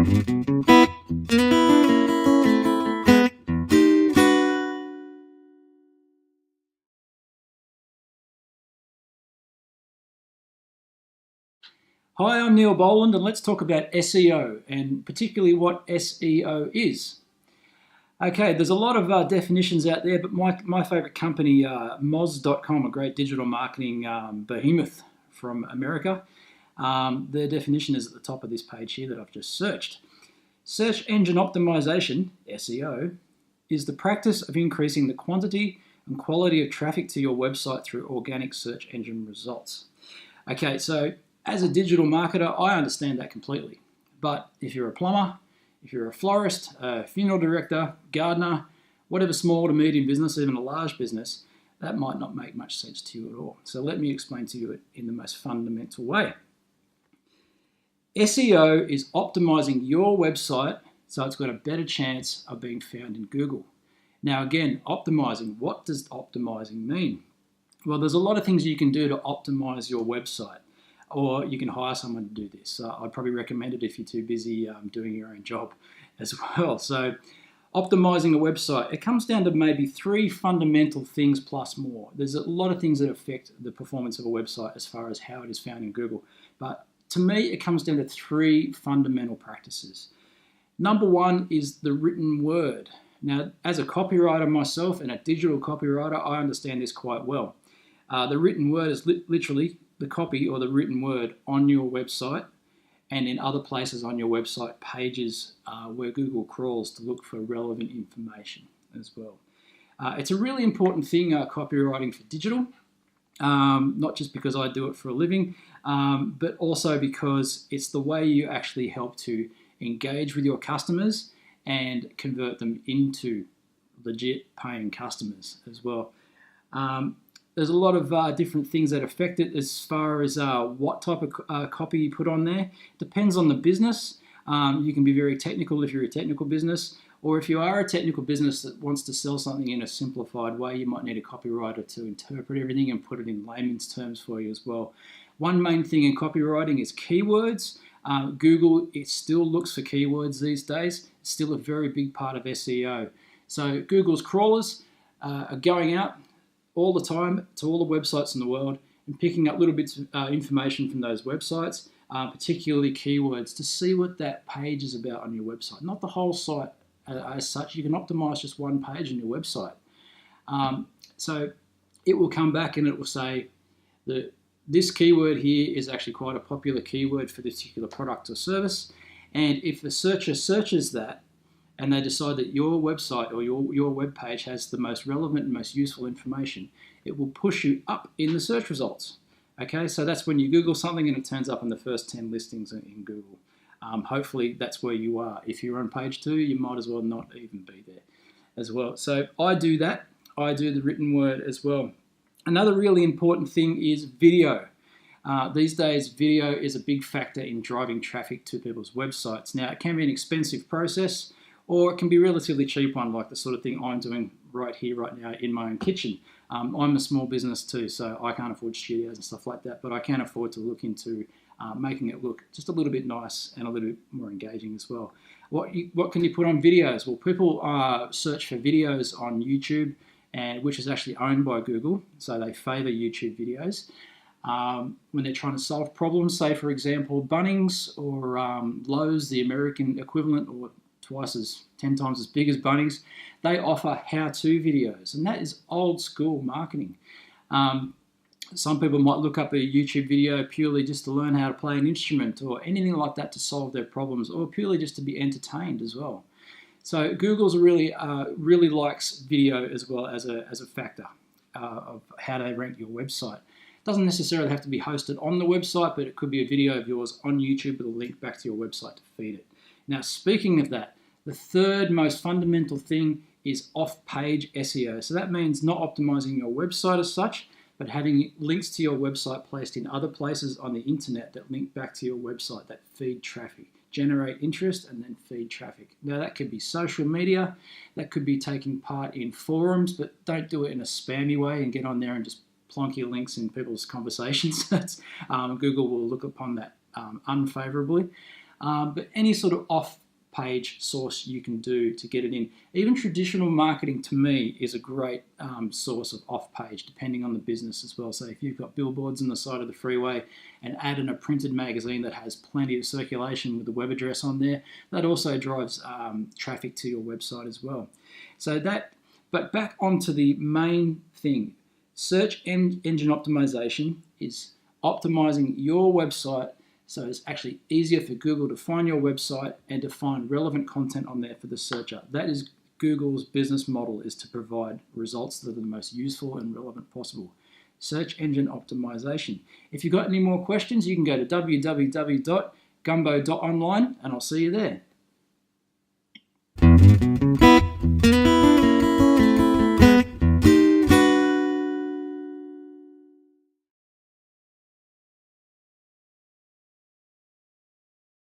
Hi, I'm Neil Boland, and let's talk about SEO, and particularly what SEO is. Okay, there's a lot of definitions out there, but my favourite company, Moz.com, a great digital marketing behemoth from America, their definition is at the top of this page here that I've just searched. Search engine optimization, SEO, is the practice of increasing the quantity and quality of traffic to your website through organic search engine results. Okay, so as a digital marketer, I understand that completely. But if you're a plumber, if you're a florist, a funeral director, gardener, whatever small to medium business, even a large business, that might not make much sense to you at all. So let me explain to you it in the most fundamental way. SEO is optimizing your website so it's got a better chance of being found in Google. Now again, optimizing, what does optimizing mean? Well, there's a lot of things you can do to optimize your website, or you can hire someone to do this. I'd probably recommend it if you're too busy doing your own job as well. So optimizing a website, it comes down to maybe 3 fundamental things plus more. There's a lot of things that affect the performance of a website as far as how it is found in Google. But to me, it comes down to 3 fundamental practices. Number 1 is the written word. Now, as a copywriter myself and a digital copywriter, I understand this quite well. The written word is literally the copy or the written word on your website and in other places on your website pages where Google crawls to look for relevant information as well. It's a really important thing, copywriting for digital, not just because I do it for a living, but also because it's the way you actually help to engage with your customers and convert them into legit paying customers as well. There's a lot of different things that affect it as far as what type of copy you put on there. Depends on the business. You can be very technical if you're a technical business, or if you are a technical business that wants to sell something in a simplified way, you might need a copywriter to interpret everything and put it in layman's terms for you as well. One main thing in copywriting is keywords. Google, it still looks for keywords these days. It's still a very big part of SEO. So Google's crawlers are going out all the time to all the websites in the world and picking up little bits of information from those websites, particularly keywords, to see what that page is about on your website. Not the whole site as such. You can optimize just one page on your website. So it will come back and it will say that this keyword here is actually quite a popular keyword for this particular product or service. And if the searcher searches that, and they decide that your website or your web page has the most relevant and most useful information, it will push you up in the search results. Okay, so that's when you Google something and it turns up in the first 10 listings in Google. Hopefully that's where you are. If you're on page 2, you might as well not even be there as well. So I do that. I do the written word as well. Another really important thing is video. These days, video is a big factor in driving traffic to people's websites. Now, it can be an expensive process, or it can be a relatively cheap one, like the sort of thing I'm doing right here, right now in my own kitchen. I'm a small business too, so I can't afford studios and stuff like that, but I can afford to look into making it look just a little bit nice and a little bit more engaging as well. What can you put on videos? Well, people search for videos on YouTube, which is actually owned by Google, so they favour YouTube videos. When they're trying to solve problems, say for example Bunnings or Lowe's, the American equivalent, or 10 times as big as Bunnings, they offer how-to videos, and that is old school marketing. Some people might look up a YouTube video purely just to learn how to play an instrument or anything like that to solve their problems, or purely just to be entertained as well. So Google's really likes video as well as a factor of how they rank your website. It doesn't necessarily have to be hosted on the website, but it could be a video of yours on YouTube with a link back to your website to feed it. Now, speaking of that, the third most fundamental thing is off-page SEO. So that means not optimizing your website as such, but having links to your website placed in other places on the internet that link back to your website, that feed traffic, generate interest, and then feed traffic. Now, that could be social media, that could be taking part in forums, but don't do it in a spammy way and get on there and just plonk your links in people's conversations. Google will look upon that unfavorably. but any sort of off-page source you can do to get it in. Even traditional marketing, to me, is a great source of off-page, depending on the business as well. So if you've got billboards on the side of the freeway and add in a printed magazine that has plenty of circulation with the web address on there, that also drives traffic to your website as well. So but back onto the main thing, search engine optimization is optimizing your website so it's actually easier for Google to find your website and to find relevant content on there for the searcher. That is Google's business model, is to provide results that are the most useful and relevant possible. Search engine optimization. If you've got any more questions, you can go to www.gumbo.online and I'll see you there.